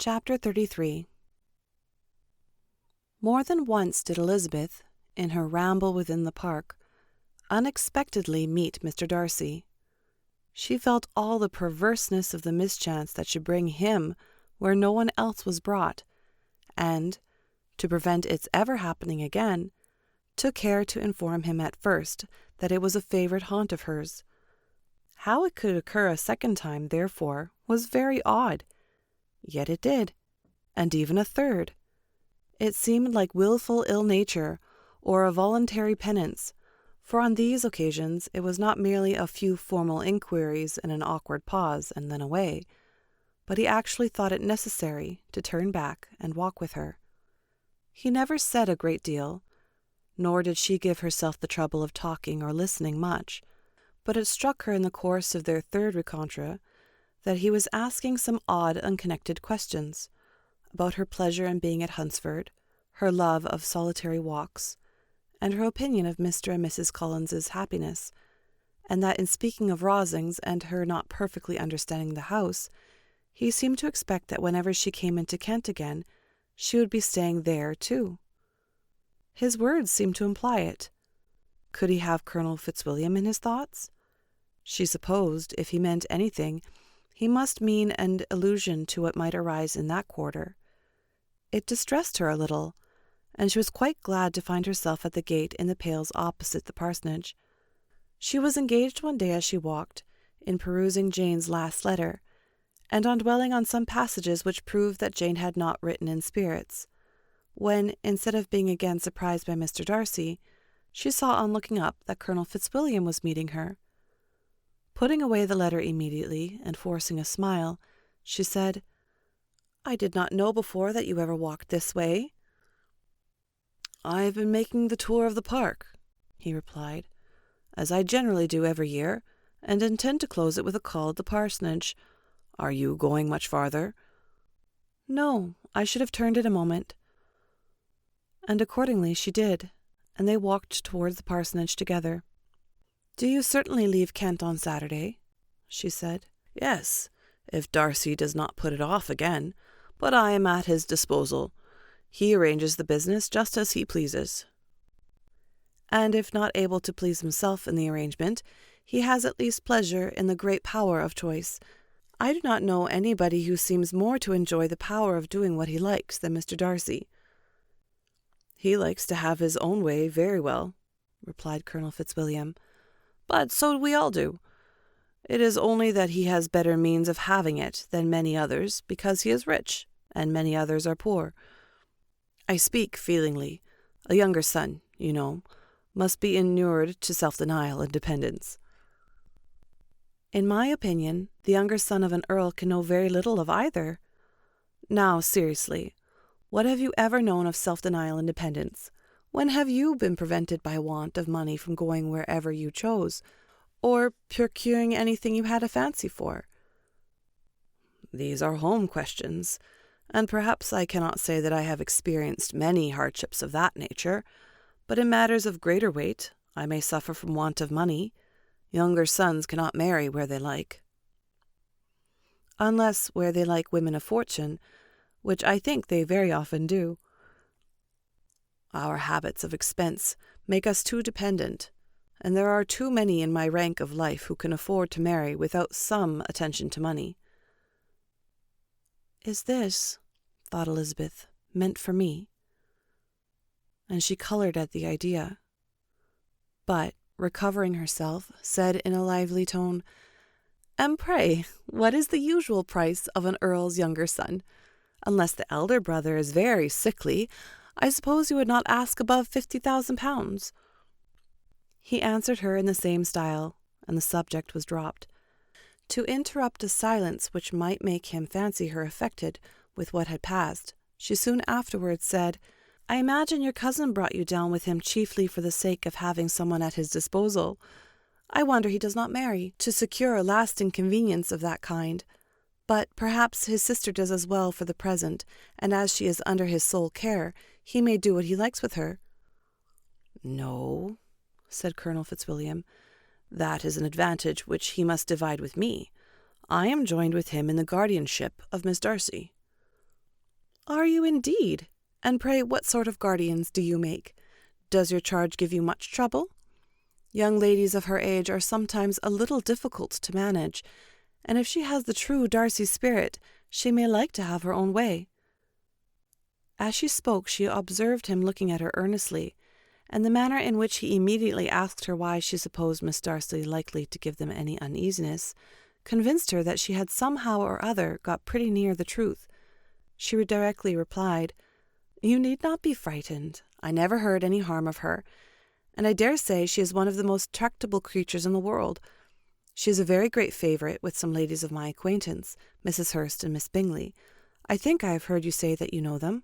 Chapter 33. More than once did Elizabeth, in her ramble within the park, unexpectedly meet Mr. Darcy. She felt all the perverseness of the mischance that should bring him where no one else was brought, and, to prevent its ever happening again, took care to inform him at first that it was a favourite haunt of hers. How it could occur a second time, therefore, was very odd. Yet it did, and even a third. It seemed like wilful ill-nature, or a voluntary penance, for on these occasions it was not merely a few formal inquiries and an awkward pause, and then away, but he actually thought it necessary to turn back and walk with her. He never said a great deal, nor did she give herself the trouble of talking or listening much, but it struck her in the course of their third rencontre that he was asking some odd, unconnected questions about her pleasure in being at Hunsford, her love of solitary walks, and her opinion of Mr. and Mrs. Collins's happiness, and that in speaking of Rosings and her not perfectly understanding the house, he seemed to expect that whenever she came into Kent again, she would be staying there too. His words seemed to imply it. Could he have Colonel Fitzwilliam in his thoughts? She supposed, if he meant anything, he must mean an allusion to what might arise in that quarter. It distressed her a little, and she was quite glad to find herself at the gate in the Pales opposite the parsonage. She was engaged one day as she walked, in perusing Jane's last letter, and on dwelling on some passages which proved that Jane had not written in spirits, when, instead of being again surprised by Mr. Darcy, she saw on looking up that Colonel Fitzwilliam was meeting her. Putting away the letter immediately, and forcing a smile, she said, "I did not know before that you ever walked this way." "I have been making the tour of the park," he replied, "as I generally do every year, and intend to close it with a call at the parsonage. Are you going much farther?" "No, I should have turned in a moment." And accordingly she did, and they walked towards the parsonage together. "Do you certainly leave Kent on Saturday?" she said. "Yes, if Darcy does not put it off again, but I am at his disposal. He arranges the business just as he pleases." "And if not able to please himself in the arrangement, he has at least pleasure in the great power of choice. I do not know anybody who seems more to enjoy the power of doing what he likes than Mr. Darcy." "He likes to have his own way very well," replied Colonel Fitzwilliam, "but so we all do. It is only that he has better means of having it than many others, because he is rich, and many others are poor. I speak feelingly. A younger son, you know, must be inured to self-denial and dependence." "In my opinion, the younger son of an earl can know very little of either. Now, seriously, what have you ever known of self-denial and dependence? When have you been prevented by want of money from going wherever you chose, or procuring anything you had a fancy for?" "These are home questions, and perhaps I cannot say that I have experienced many hardships of that nature, but in matters of greater weight I may suffer from want of money. Younger sons cannot marry where they like." "Unless where they like women of fortune, which I think they very often do." "Our habits of expense make us too dependent, and there are too many in my rank of life who can afford to marry without some attention to money." "Is this," thought Elizabeth, "meant for me?" And she coloured at the idea, but, recovering herself, said in a lively tone, "And pray, what is the usual price of an earl's younger son? Unless the elder brother is very sickly, I suppose you would not ask above 50,000 pounds. He answered her in the same style, and the subject was dropped. To interrupt a silence which might make him fancy her affected with what had passed, she soon afterwards said, "I imagine your cousin brought you down with him chiefly for the sake of having someone at his disposal. I wonder he does not marry, to secure a lasting convenience of that kind. But perhaps his sister does as well for the present, and as she is under his sole care, he may do what he likes with her." "No," said Colonel Fitzwilliam, "that is an advantage which he must divide with me. I am joined with him in the guardianship of Miss Darcy." "Are you indeed? And pray what sort of guardians do you make? Does your charge give you much trouble? Young ladies of her age are sometimes a little difficult to manage, and if she has the true Darcy spirit, she may like to have her own way." As she spoke, she observed him looking at her earnestly, and the manner in which he immediately asked her why she supposed Miss Darcy likely to give them any uneasiness convinced her that she had somehow or other got pretty near the truth. She directly replied, "You need not be frightened. I never heard any harm of her, and I dare say she is one of the most tractable creatures in the world. She is a very great favourite with some ladies of my acquaintance, Mrs. Hurst and Miss Bingley. I think I have heard you say that you know them."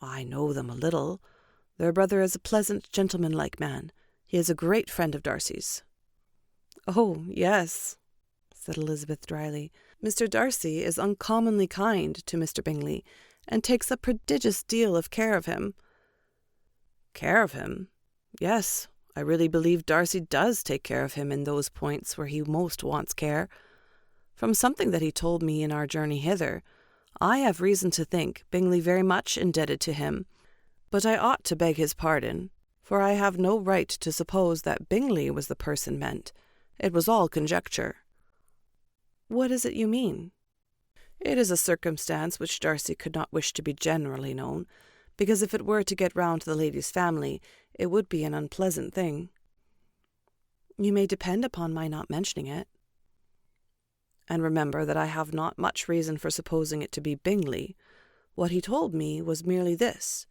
"I know them a little. Their brother is a pleasant, gentlemanlike man. He is a great friend of Darcy's." "Oh, yes," said Elizabeth dryly. "Mr. Darcy is uncommonly kind to Mr. Bingley, and takes a prodigious deal of care of him." "Care of him? Yes, I really believe Darcy does take care of him in those points where he most wants care. From something that he told me in our journey hither, I have reason to think Bingley very much indebted to him. But I ought to beg his pardon, for I have no right to suppose that Bingley was the person meant. It was all conjecture." "What is it you mean?" "It is a circumstance which Darcy could not wish to be generally known, because if it were to get round to the lady's family, it would be an unpleasant thing." "You may depend upon my not mentioning it." "And remember that I have not much reason for supposing it to be Bingley. What he told me was merely this,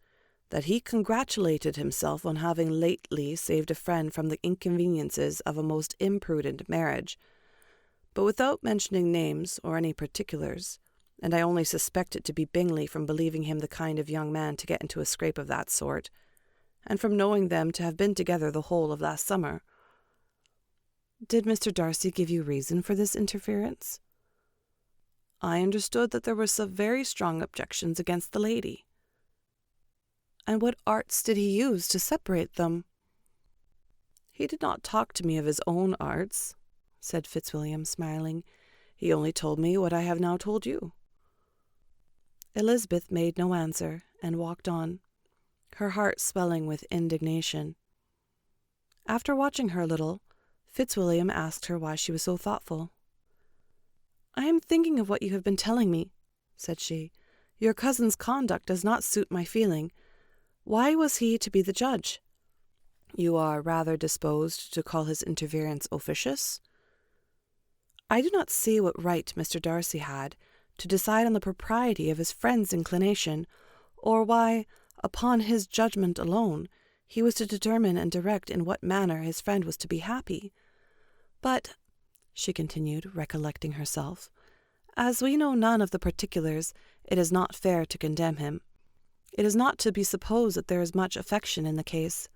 that he congratulated himself on having lately saved a friend from the inconveniences of a most imprudent marriage, but without mentioning names or any particulars, and I only suspect it to be Bingley from believing him the kind of young man to get into a scrape of that sort, and from knowing them to have been together the whole of last summer." "Did Mr. Darcy give you reason for this interference?" "I understood that there were some very strong objections against the lady." "And what arts did he use to separate them?" "He did not talk to me of his own arts," said Fitzwilliam, smiling. "He only told me what I have now told you." Elizabeth made no answer, and walked on, her heart swelling with indignation. After watching her a little, Fitzwilliam asked her why she was so thoughtful. "I am thinking of what you have been telling me," said she. "Your cousin's conduct does not suit my feeling. Why was he to be the judge?" "You are rather disposed to call his interference officious?" "I do not see what right Mr. Darcy had to decide on the propriety of his friend's inclination, or why, upon his judgment alone, he was to determine and direct in what manner his friend was to be happy. But," she continued, recollecting herself, "as we know none of the particulars, it is not fair to condemn him. It is not to be supposed that there is much affection in the case."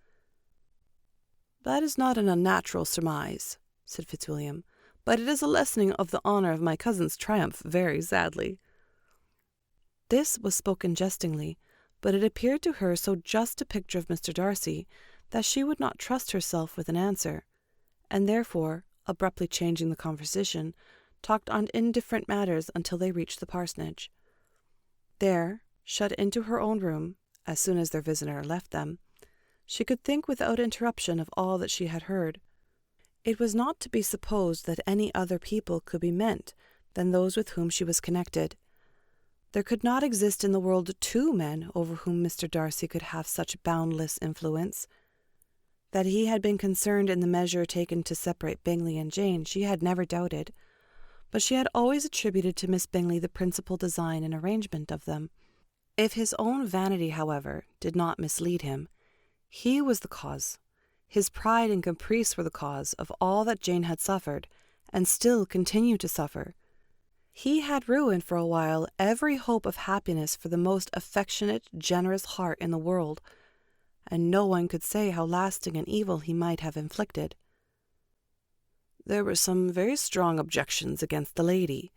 "That is not an unnatural surmise," said Fitzwilliam, "but it is a lessening of the honour of my cousin's triumph very sadly." This was spoken jestingly, but it appeared to her so just a picture of Mr. Darcy that she would not trust herself with an answer, and therefore, abruptly changing the conversation, talked on indifferent matters until they reached the parsonage. There, shut into her own room, as soon as their visitor left them, she could think without interruption of all that she had heard. It was not to be supposed that any other people could be meant than those with whom she was connected. There could not exist in the world two men over whom Mr. Darcy could have such boundless influence. That he had been concerned in the measure taken to separate Bingley and Jane she had never doubted, but she had always attributed to Miss Bingley the principal design and arrangement of them. If his own vanity, however, did not mislead him, he was the cause, his pride and caprice were the cause of all that Jane had suffered, and still continued to suffer. He had ruined for a while every hope of happiness for the most affectionate, generous heart in the world, and no one could say how lasting an evil he might have inflicted. "There were some very strong objections against the lady,"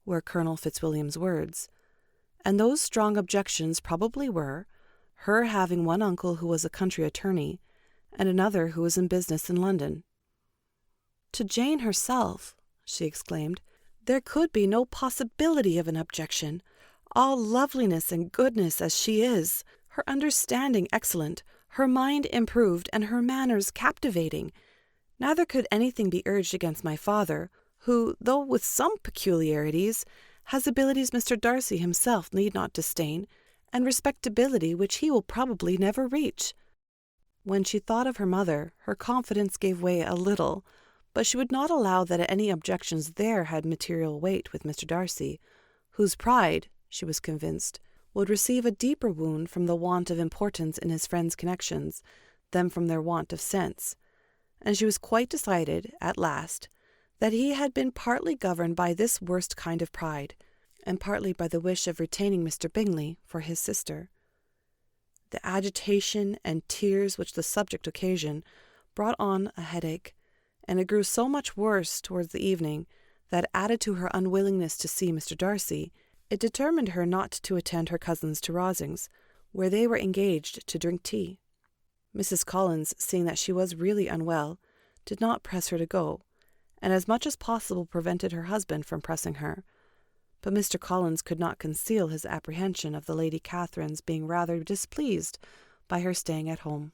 were Colonel Fitzwilliam's words, and those strong objections probably were, her having one uncle who was a country attorney, and another who was in business in London. "To Jane herself," she exclaimed, "there could be no possibility of an objection. all loveliness and goodness as she is, her understanding excellent, her mind improved, and her manners captivating. Neither could anything be urged against my father, who, though with some peculiarities, has abilities Mr. Darcy himself need not disdain, and respectability which he will probably never reach." When she thought of her mother, her confidence gave way a little, but she would not allow that any objections there had material weight with Mr. Darcy, whose pride, she was convinced, would receive a deeper wound from the want of importance in his friends' connections than from their want of sense, and she was quite decided, at last, that he had been partly governed by this worst kind of pride, and partly by the wish of retaining Mr. Bingley for his sister. The agitation and tears which the subject occasioned brought on a headache, and it grew so much worse towards the evening that, added to her unwillingness to see Mr. Darcy, it determined her not to attend her cousins to Rosings, where they were engaged to drink tea. Mrs. Collins, seeing that she was really unwell, did not press her to go, and as much as possible prevented her husband from pressing her. But Mr. Collins could not conceal his apprehension of the Lady Catherine's being rather displeased by her staying at home.